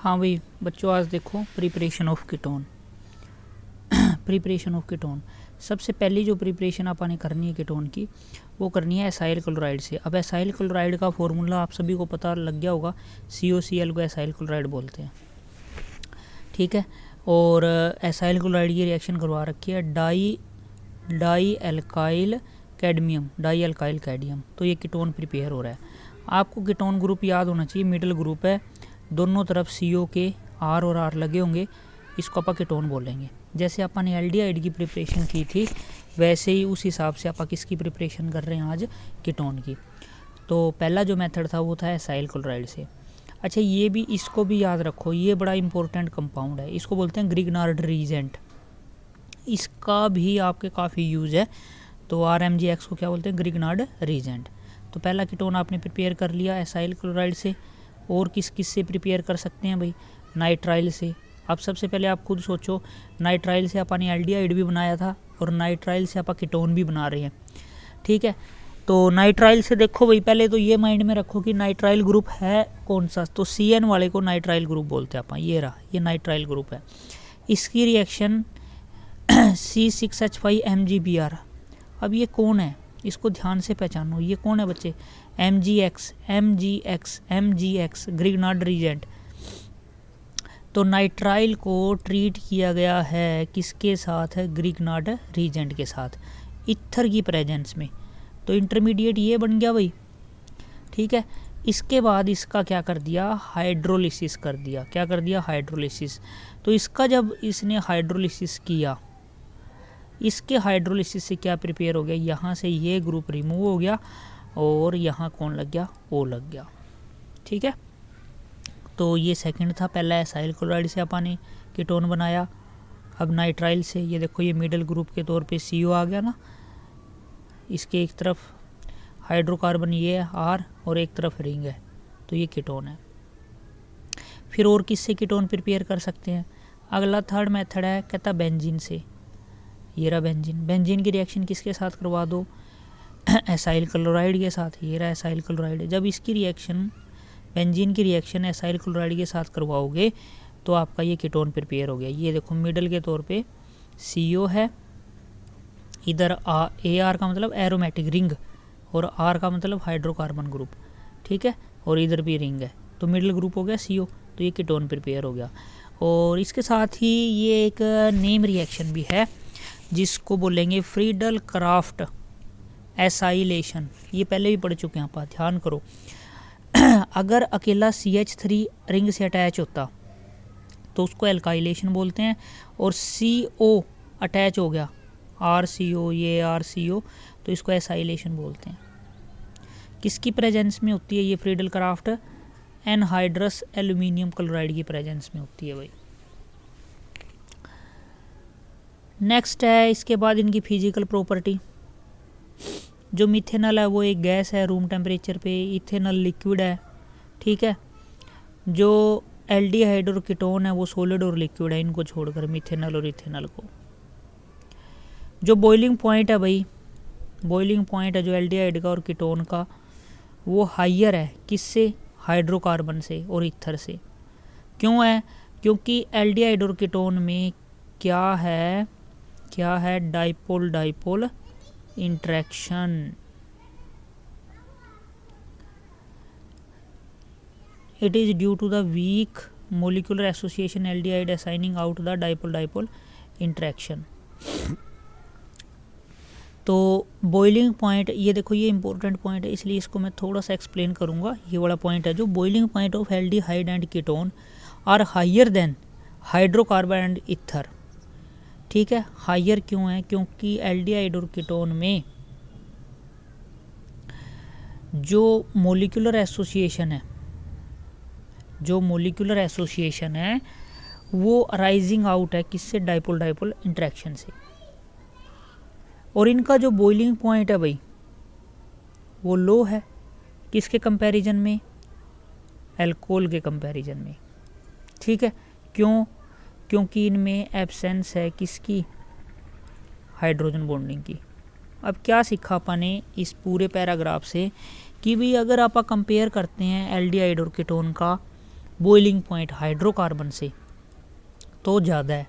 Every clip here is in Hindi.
हाँ भाई बच्चों, आज देखो preparation of ketone. Preparation of ketone, सबसे पहली जो प्रिपरेशन आपने करनी है कीटोन की, वो करनी है एसाइल क्लोराइड से। अब एसाइल क्लोराइड का फॉर्मूला आप सभी को पता लग गया होगा, COCl को एसाइल क्लोराइड बोलते हैं, ठीक है। और एसाइल क्लोराइड की रिएक्शन करवा रखी है डाई एल्काइल कैडमियम, तो ये कीटोन प्रिपेयर हो रहा है। आपको कीटोन ग्रुप याद होना चाहिए, मिडिल ग्रुप है, दोनों तरफ CO के R और R लगे होंगे, इसको आप कीटोन बोलेंगे। जैसे अपन ने एल्डिहाइड की प्रिपरेशन की थी, वैसे ही उस हिसाब से आप किसकी प्रिपरेशन कर रहे हैं आज, कीटोन की। तो पहला जो मेथड था वो था एसाइल क्लोराइड से। अच्छा, ये भी, इसको भी याद रखो, ये बड़ा इंपॉर्टेंट कंपाउंड है, इसको बोलते हैं ग्रिग्नार्ड रीजेंट। इसका भी आपके काफ़ी यूज़ है, तो RMGX को क्या बोलते हैं, ग्रिग्नार्ड रीजेंट। तो पहला कीटोन आपने प्रिपेयर कर लिया एसाइल क्लोराइड से। और किस से प्रिपेयर कर सकते हैं भाई, नाइट्राइल से। अब सबसे पहले आप खुद सोचो, नाइट्राइल से अपन ने एल्डिहाइड भी बनाया था और नाइट्राइल से आप कीटोन भी बना रहे हैं, ठीक है। तो नाइट्राइल से देखो भाई, पहले तो ये माइंड में रखो कि नाइट्राइल ग्रुप है कौन सा, तो CN वाले को नाइट्राइल ग्रुप बोलते हैं अपन। ये रहा, ये नाइट्राइल ग्रुप है। इसकी रिएक्शन C6H5MgBr। अब ये कौन है, इसको ध्यान से पहचानो, ये कौन है बच्चे, MgX ग्रिग्नार्ड रीजेंट। तो नाइट्राइल को ट्रीट किया गया है किसके साथ है, ग्रिग्नार्ड रीजेंट के साथ, ईथर की प्रेजेंस में। तो इंटरमीडिएट ये बन गया भाई, ठीक है। इसके बाद इसका क्या कर दिया, हाइड्रोलिसिस कर दिया। क्या कर दिया, हाइड्रोलिसिस। तो इसका जब इसने हाइड्रोलिसिस किया, इसके हाइड्रोलिसिस से क्या प्रिपेयर हो गया, यहाँ से ये ग्रुप रिमूव हो गया और यहाँ कौन लग गया, O लग गया, ठीक है। तो ये सेकंड था, पहला एसाइल क्लोराइड से अपन ने कीटोन बनाया। अब नाइट्राइल से, ये देखो ये मिडिल ग्रुप के तौर पे CO आ गया ना, इसके एक तरफ हाइड्रोकार्बन ये है R और एक तरफ रिंग है, तो ये कीटोन है। फिर और किससे कीटोन प्रिपेयर कर सकते हैं, अगला थर्ड मेथड है, कहता बेंजीन से। ये रहा बेंजीन की रिएक्शन किसके साथ करवा दो, एसाइल क्लोराइड के साथ। ये रहा एसाइल क्लोराइड। जब इसकी रिएक्शन, बेंजीन की रिएक्शन एसाइल क्लोराइड के साथ करवाओगे तो आपका ये कीटोन प्रिपेयर हो गया। ये देखो मिडल के तौर पे CO है, इधर AR का मतलब एरोमेटिक रिंग और R का मतलब हाइड्रोकार्बन ग्रुप, ठीक है, और इधर भी रिंग है, तो मिडिल ग्रुप हो गया CO, तो ये कीटोन प्रिपेयर हो गया। और इसके साथ ही ये एक नेम रिएक्शन भी है जिसको बोलेंगे फ्रीडल क्राफ्ट एसाइलेशन। ये पहले भी पढ़ चुके हैं आप, ध्यान करो। अगर अकेला CH3 रिंग से अटैच होता तो उसको एल्काइलेशन बोलते हैं, और CO अटैच हो गया, RCO, ये RCO, तो इसको एसाइलेशन बोलते हैं। किसकी प्रेजेंस में होती है ये Friedel craft, anhydrous aluminium chloride की प्रेजेंस में होती है भाई। नेक्स्ट है, इसके बाद इनकी फिजिकल प्रॉपर्टी। जो मिथेनॉल है वो एक गैस है रूम टेम्परेचर पे, इथेनॉल लिक्विड है, ठीक है। जो एल्डिहाइड और कीटोन है वो सॉलिड और लिक्विड है, इनको छोड़कर मिथेनॉल और इथेनॉल को। जो बॉइलिंग पॉइंट है भाई, बॉइलिंग पॉइंट है जो एल्डिहाइड का और कीटोन का, वो हाइयर है किससे, हाइड्रोकार्बन से और ईथर से। क्यों है, क्योंकि एल्डिहाइड और कीटोन में क्या है, dipole interaction. It is due to the weak molecular association aldehyde assigning out the dipole interaction. तो बॉइलिंग पॉइंट, ये देखो ये इंपॉर्टेंट पॉइंट है, इसलिए इसको मैं थोड़ा सा एक्सप्लेन करूंगा। ये वाला पॉइंट है, जो boiling point of aldehyde and ketone are higher than hydrocarbon and ether, ठीक है। हाइयर क्यों है, क्योंकि एल्डिहाइड और कीटोन में जो मोलिकुलर एसोसिएशन है, वो राइजिंग आउट है किससे, डाइपोल इंटरेक्शन से। और इनका जो बॉइलिंग पॉइंट है भाई वो लो है, किसके कंपैरिजन में, अल्कोहल के कंपैरिजन में, ठीक है। क्यों, क्योंकि इनमें एब्सेंस है किसकी, हाइड्रोजन बॉन्डिंग की। अब क्या सीखा आपने इस पूरे पैराग्राफ से कि भाई अगर आप कंपेयर करते हैं एल्डिहाइड और कीटोन का बॉइलिंग पॉइंट हाइड्रोकार्बन से तो ज़्यादा है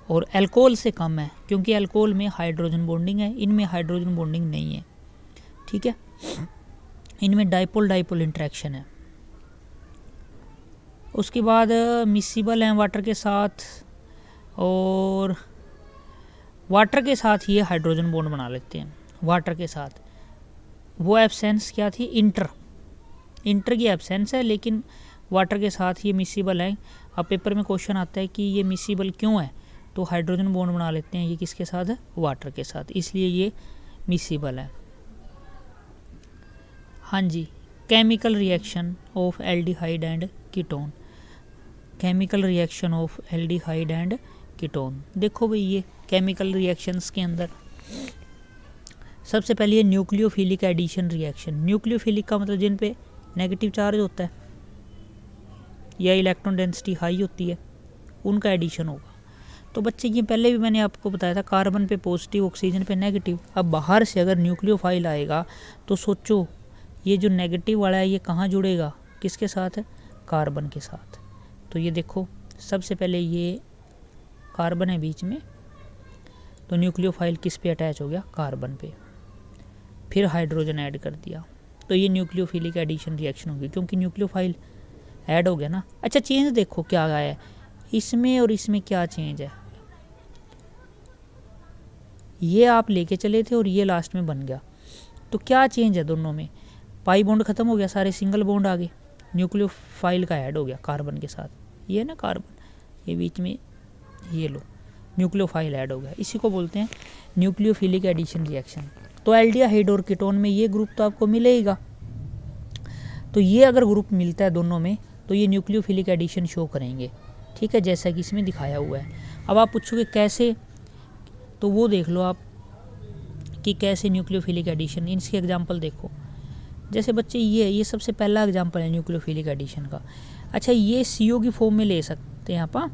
और अल्कोहल से कम है, क्योंकि अल्कोहल में हाइड्रोजन बॉन्डिंग है, इनमें हाइड्रोजन बॉन्डिंग नहीं है। ठीक है, इनमें डाइपोल डाइपोल इंटरेक्शन है। उसके बाद मिसिबल हैं वाटर के साथ, और वाटर के साथ ये हाइड्रोजन बॉन्ड बना लेते हैं। वाटर के साथ वो एब्सेंस क्या थी, इंटर की एब्सेंस है, लेकिन वाटर के साथ ये मिसिबल है। अब पेपर में क्वेश्चन आता है कि ये मिसिबल क्यों है, तो हाइड्रोजन बॉन्ड बना लेते हैं ये किसके साथ है, वाटर के साथ, इसलिए ये मिसिबल है। हाँ जी, chemical reaction of aldehyde and ketone, chemical reaction of aldehyde and ketone. देखो भाई ये केमिकल रिएक्शंस के अंदर सबसे पहले ये न्यूक्लियोफिलिक एडिशन रिएक्शन। न्यूक्लियोफिलिक का मतलब जिन पे नेगेटिव चार्ज होता है या इलेक्ट्रॉन डेंसिटी हाई होती है, उनका एडिशन होगा। तो बच्चे ये पहले भी मैंने आपको बताया था, कार्बन पे पॉजिटिव, ऑक्सीजन पे नेगेटिव। अब बाहर से अगर न्यूक्लियोफाइल आएगा तो सोचो ये जो नेगेटिव वाला है ये कहाँ जुड़ेगा, किसके साथ है, कार्बन के साथ। तो ये देखो सबसे पहले ये कार्बन है बीच में, तो न्यूक्लियोफाइल किस पे अटैच हो गया, कार्बन पे, फिर हाइड्रोजन ऐड कर दिया, तो ये न्यूक्लियोफिलिक एडिशन रिएक्शन होगी, क्योंकि न्यूक्लियोफाइल ऐड हो गया ना। अच्छा चेंज देखो क्या आया है इसमें और इसमें, क्या चेंज है, ये आप लेके चले थे और ये लास्ट में बन गया, तो क्या चेंज है दोनों में, पाई बॉन्ड खत्म हो गया, सारे सिंगल बॉन्ड आ गए, न्यूक्लियोफाइल का ऐड हो गया कार्बन के साथ, ये ना कार्बन, ये बीच में ये लो न्यूक्लियोफाइल ऐड हो गया, इसी को बोलते हैं न्यूक्लियोफिलिक एडिशन रिएक्शन। तो एल्डिहाइड और कीटोन में ये ग्रुप तो आपको मिलेगा, तो ये अगर ग्रुप मिलता है दोनों में तो ये न्यूक्लियोफिलिक एडिशन शो करेंगे। ठीक है, जैसा कि इसमें दिखाया हुआ है। अब आप पूछोगे कैसे, तो वो देख लो आप कि कैसे न्यूक्लियोफिलिक एडिशन, इसके एग्जांपल देखो। जैसे बच्चे ये सबसे पहला एग्जांपल है न्यूक्लियोफिलिक एडिशन का। अच्छा ये CO की फॉर्म में ले सकते हैं आप,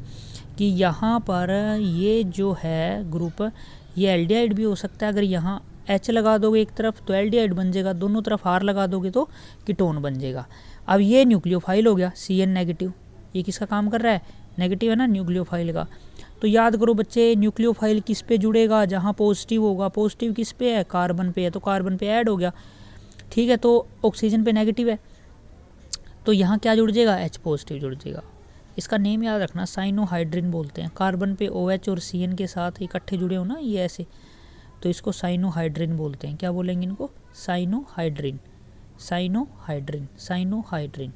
कि यहाँ पर ये जो है ग्रुप, ये एल्डिहाइड भी हो सकता है। अगर यहाँ H लगा दोगे एक तरफ तो एल्डिहाइड बन जाएगा, दोनों तरफ R लगा दोगे तो कीटोन बन जाएगा। अब ये न्यूक्लियोफाइल हो गया, CN नेगेटिव, ये किसका काम कर रहा है, नेगेटिव है ना न्यूक्लियोफाइल का। तो याद करो बच्चे न्यूक्लियोफाइल किस पे जुड़ेगा, जहाँ पॉजिटिव होगा, पॉजिटिव किस पे है, कार्बन पे है, तो कार्बन पे ऐड हो गया। ठीक है, तो ऑक्सीजन पे नेगेटिव है, तो यहाँ क्या जुड़ जाएगा, H पॉजिटिव जुड़ जाएगा। इसका नेम याद रखना, साइनोहाइड्रिन बोलते हैं। कार्बन पे OH और CN के साथ इकट्ठे जुड़े हो ना ये ऐसे, तो इसको साइनोहाइड्रिन बोलते हैं। क्या बोलेंगे इनको, साइनोहाइड्रिन, साइनोहाइड्रिन, साइनोहाइड्रिन।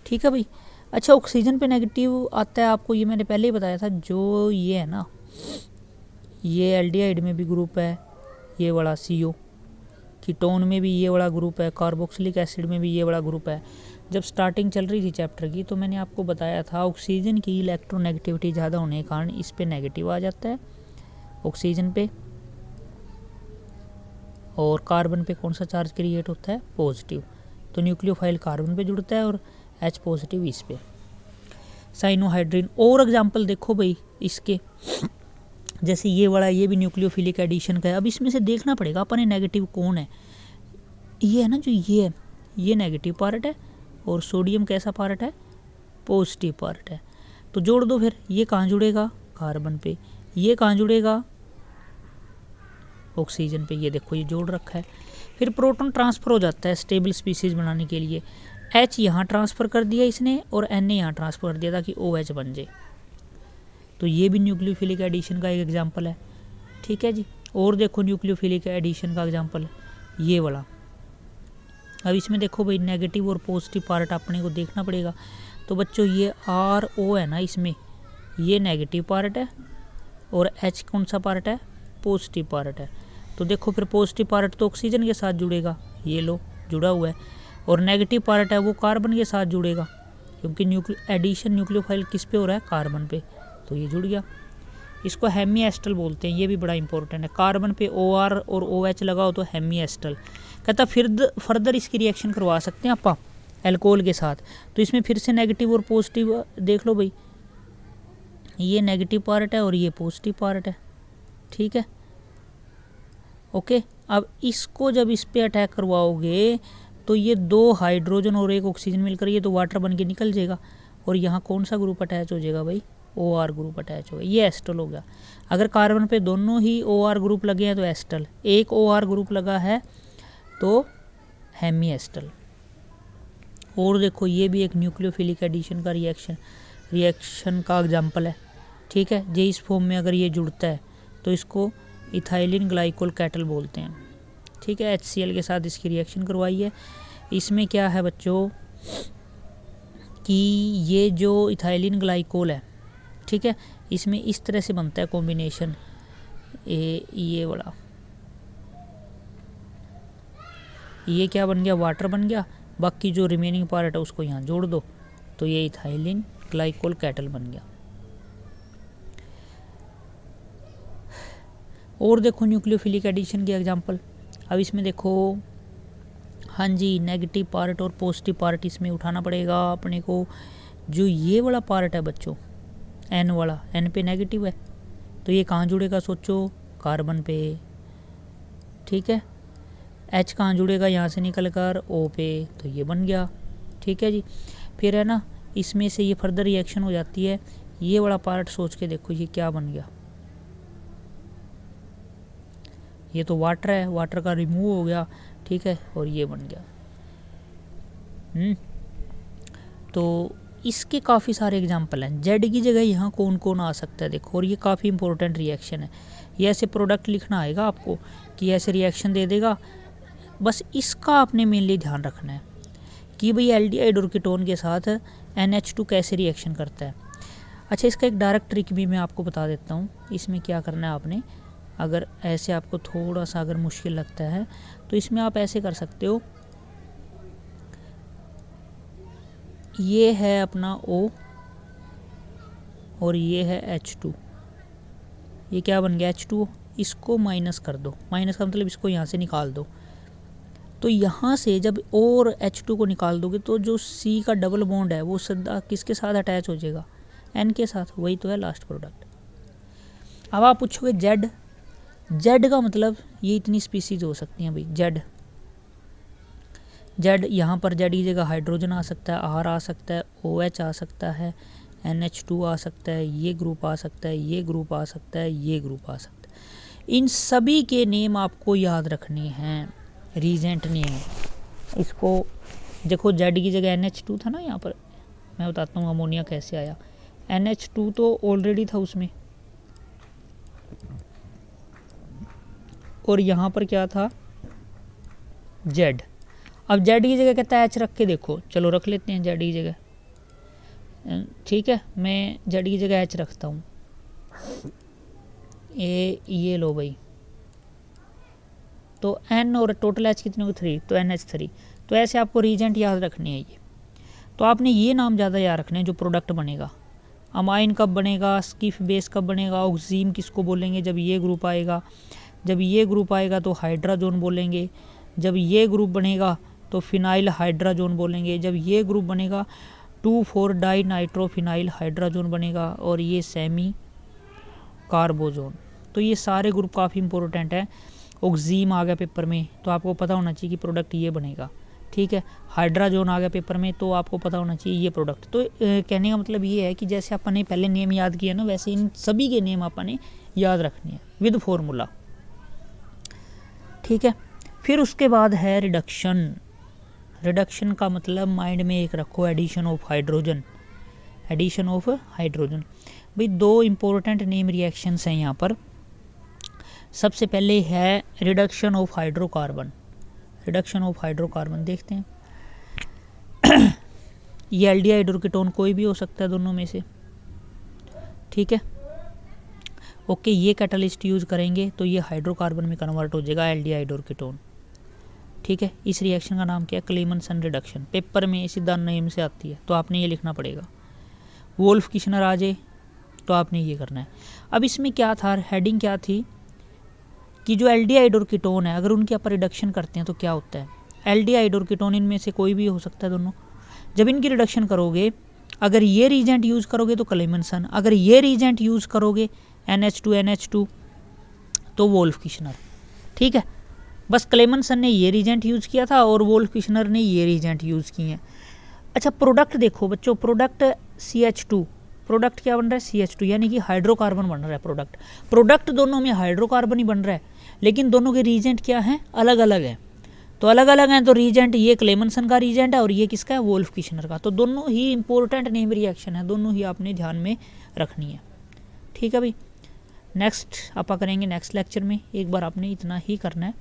ठीक है भाई। अच्छा ऑक्सीजन पे नेगेटिव आता है आपको, ये मैंने पहले ही बताया था। जो ये है ना, ये एल्डिहाइड में भी ग्रुप है ये वाला CO, कीटोन में भी ये वाला ग्रुप है, कार्बोक्सिलिक एसिड में भी ये वाला ग्रुप है। जब स्टार्टिंग चल रही थी चैप्टर की तो मैंने आपको बताया था ऑक्सीजन की इलेक्ट्रोनेगेटिविटी ज़्यादा होने के कारण इस पे नेगेटिव आ जाता है ऑक्सीजन पे, और कार्बन पे कौन सा चार्ज क्रिएट होता है, पॉजिटिव। तो न्यूक्लियोफाइल कार्बन पे जुड़ता है और H पॉजिटिव इस पे, साइनोहाइड्रिन। और एग्जांपल देखो भाई इसके, जैसे ये वाला, ये भी न्यूक्लियोफिलिक एडिशन का है। अब इसमें से देखना पड़ेगा अपने नेगेटिव कौन है। ये है ना जो ये है, ये नेगेटिव पार्ट है, और सोडियम कैसा पार्ट है, पॉजिटिव पार्ट है। तो जोड़ दो फिर, ये कहाँ जुड़ेगा, कार्बन पे, ये कहाँ जुड़ेगा, ऑक्सीजन पे। ये देखो ये जोड़ रखा है। फिर प्रोटॉन ट्रांसफ़र हो जाता है स्टेबल स्पीसीज बनाने के लिए। H यहाँ ट्रांसफ़र कर दिया इसने और Na यहाँ ट्रांसफ़र कर दिया ताकि OH बन जाए। तो ये भी न्यूक्लियोफिलिक एडिशन का एक एग्जांपल है। ठीक है जी। और देखो न्यूक्लियोफिलिक एडिशन का एग्जांपल ये वाला। अब इसमें देखो भाई नेगेटिव और पॉजिटिव पार्ट अपने को देखना पड़ेगा। तो बच्चों ये RO है ना, इसमें ये नेगेटिव पार्ट है और H कौन सा पार्ट है, पॉजिटिव पार्ट है। तो देखो फिर पॉजिटिव पार्ट तो ऑक्सीजन के साथ जुड़ेगा, ये लो जुड़ा हुआ है, और नेगेटिव पार्ट है वो कार्बन के साथ जुड़ेगा, क्योंकि एडिशन न्यूक्लियोफाइल किस पे हो रहा है, कार्बन पे, तो ये जुड़ गया। इसको हेमी एस्टल बोलते हैं, ये भी बड़ा इंपॉर्टेंट है। कार्बन पे OR और OH लगाओ तो हेमी एस्टल कहता। फिर फर्दर इसकी रिएक्शन करवा सकते हैं आप एल्कोहल के साथ। तो इसमें फिर से नेगेटिव और पॉजिटिव देख लो भाई, ये नेगेटिव पार्ट है और ये पॉजिटिव पार्ट है। ठीक है, ओके। अब इसको जब इस पे अटैक करवाओगे तो ये 2 हाइड्रोजन और 1 ऑक्सीजन मिलकर ये तो वाटर बन के निकल जाएगा, और यहाँ कौन सा ग्रुप अटैच हो जाएगा भाई, OR ग्रुप अटैच होगा, ये एस्टल हो गया। अगर कार्बन पे दोनों ही OR ग्रुप लगे हैं तो एस्टल, एक OR ग्रुप लगा है तो हेमी एस्टल। और देखो ये भी एक न्यूक्लियोफिलिक एडिशन का रिएक्शन का एग्जाम्पल है, ठीक है। जे इस फॉर्म में अगर ये जुड़ता है तो इसको इथाइलिन ग्लाइकोल कैटल बोलते हैं, ठीक है। HCl के साथ इसकी रिएक्शन करवाई है। इसमें क्या है बच्चों कि ये जो इथाइलिन ग्लाइकोल है, ठीक है, इसमें इस तरह से बनता है कॉम्बिनेशन, ये वाला, ये क्या बन गया, वाटर बन गया। बाकी जो रिमेनिंग पार्ट है उसको यहाँ जोड़ दो तो ये इथाइलिन ग्लाइकोल कैटल बन गया। और देखो न्यूक्लियोफिलिक एडिशन के एग्जांपल। अब इसमें देखो, हाँ जी, नेगेटिव पार्ट और पॉजिटिव पार्ट इसमें उठाना पड़ेगा अपने को। जो ये वाला पार्ट है बच्चों, N वाला, N पे नेगेटिव है तो ये कहाँ जुड़ेगा सोचो, कार्बन पे, ठीक है। H कहाँ जुड़ेगा, यहाँ से निकल कर O पे, तो ये बन गया, ठीक है जी। फिर है ना, इसमें से ये फर्दर रिएक्शन हो जाती है। ये वाला पार्ट सोच के देखो ये क्या बन गया, ये तो वाटर है, वाटर का रिमूव हो गया, ठीक है, और ये बन गया। तो इसके काफ़ी सारे एग्जांपल हैं। जेड की जगह यहाँ कौन कौन आ सकता है देखो, और ये काफ़ी इंपॉर्टेंट रिएक्शन है। ये ऐसे प्रोडक्ट लिखना आएगा आपको कि ऐसे रिएक्शन दे देगा, बस इसका आपने मेनली ध्यान रखना है कि भाई एल्डिहाइड और कीटोन के साथ NH2 कैसे रिएक्शन करता है। अच्छा, इसका एक डायरेक्ट ट्रिक भी मैं आपको बता देता हूँ। इसमें क्या करना है आपने, अगर ऐसे आपको थोड़ा सा अगर मुश्किल लगता है तो इसमें आप ऐसे कर सकते हो, ये है अपना O और ये है H2, ये क्या बन गया H2O, इसको माइनस कर दो, माइनस का मतलब इसको यहाँ से निकाल दो। तो यहाँ से जब O और H2 को निकाल दोगे तो जो C का डबल बॉन्ड है वो सीधा किसके साथ अटैच हो जाएगा, N के साथ, वही तो है लास्ट प्रोडक्ट। अब आप पूछोगे जेड का मतलब ये इतनी स्पीसीज हो सकती हैं भाई, जेड यहाँ पर जेड की जगह हाइड्रोजन आ सकता है, R आ सकता है, OH आ सकता है, NH2 आ सकता है, ये ग्रुप आ सकता है, ये ग्रुप आ सकता है, ये ग्रुप आ सकता है। इन सभी के नेम आपको याद रखने हैं, रीजेंट नेम। इसको देखो, जेड की जगह NH2 था ना, यहाँ पर मैं बताता हूँ अमोनिया कैसे आया। NH2 तो ऑलरेडी था उसमें, और यहाँ पर क्या था, जेड। अब जेड की जगह कहता है H रख के देखो, चलो रख लेते हैं जेड की जगह, ठीक है। मैं जेड की जगह H रखता हूँ, ये लो भाई, तो N और टोटल H कितने हो, 3, तो NH3। तो ऐसे आपको रीजेंट याद रखनी है ये। तो आपने ये नाम ज़्यादा याद रखने हैं जो प्रोडक्ट बनेगा। अमाइन कब बनेगा, स्किफ बेस कब बनेगा, ऑक्सीम किसको बोलेंगे जब ये ग्रुप आएगा, जब ये ग्रुप आएगा तो हाइड्राजोन बोलेंगे, जब ये ग्रुप बनेगा तो फिनाइल हाइड्राजोन बोलेंगे, जब ये ग्रुप बनेगा 2,4 डाई नाइट्रोफिनाइल हाइड्राजोन बनेगा, और ये सेमी कार्बोजोन। तो ये सारे ग्रुप काफ़ी इंपॉर्टेंट है। ऑक्सीम आ गया पेपर में तो आपको पता होना चाहिए कि प्रोडक्ट ये बनेगा, ठीक है। हाइड्राजोन आ गया पेपर में तो आपको पता होना चाहिए ये प्रोडक्ट। तो कहने का मतलब ये है कि जैसे अपन ने पहले नेम याद किया ना, वैसे इन सभी के नेम अपन ने याद रखने हैं विद फॉर्मूला, ठीक है। फिर उसके बाद है रिडक्शन। रिडक्शन का मतलब माइंड में एक रखो, addition of hydrogen, addition of hydrogen. भाई 2 इंपॉर्टेंट नेम रिएक्शंस हैं यहाँ पर। सबसे पहले है reduction of hydrocarbon. Reduction of hydrocarbon देखते हैं। ये एल्डिहाइड और कीटोन कोई भी हो सकता है दोनों में से, ठीक है। ओके, ये कैटलिस्ट यूज़ करेंगे तो ये हाइड्रोकार्बन में कन्वर्ट हो जाएगा एल्डिहाइड और कीटोन, ठीक है। इस रिएक्शन का नाम क्या है, क्लेमनसन रिडक्शन। पेपर में सीधा नेम से आती है तो आपने ये लिखना पड़ेगा। वोल्फ किशनर आ जाए तो आपने ये करना है। अब इसमें क्या था, हेडिंग क्या थी कि जो एल्डिहाइड और कीटोन है अगर उनके ऊपर रिडक्शन करते हैं तो क्या होता है। एल्डिहाइड और कीटोन इनमें से कोई भी हो सकता है दोनों। जब इनकी रिडक्शन करोगे, अगर ये रीजेंट यूज़ करोगे तो क्लेमनसन, अगर ये रीजेंट यूज़ करोगे NH2 तो वोल्फ किशनर, ठीक है। बस क्लेमेंसन ने ये रीजेंट यूज़ किया था और वोल्फ किशनर ने ये रीजेंट यूज़ किए हैं। अच्छा प्रोडक्ट देखो बच्चों, प्रोडक्ट CH2, प्रोडक्ट क्या बन रहा है CH2, यानी कि हाइड्रोकार्बन बन रहा है प्रोडक्ट दोनों में हाइड्रोकार्बन ही बन रहा है, लेकिन दोनों के रीजेंट क्या हैं, अलग अलग हैं। तो अलग अलग हैं तो रीजेंट ये क्लेमेंसन का रीजेंट है और ये किसका है, वोल्फ किशनर का। तो दोनों ही इंपॉर्टेंट नेम रिएक्शन है, दोनों ही आपने ध्यान में रखनी है। ठीक है भाई, नेक्स्ट आप करेंगे नेक्स्ट लेक्चर में। एक बार आपने इतना ही करना है।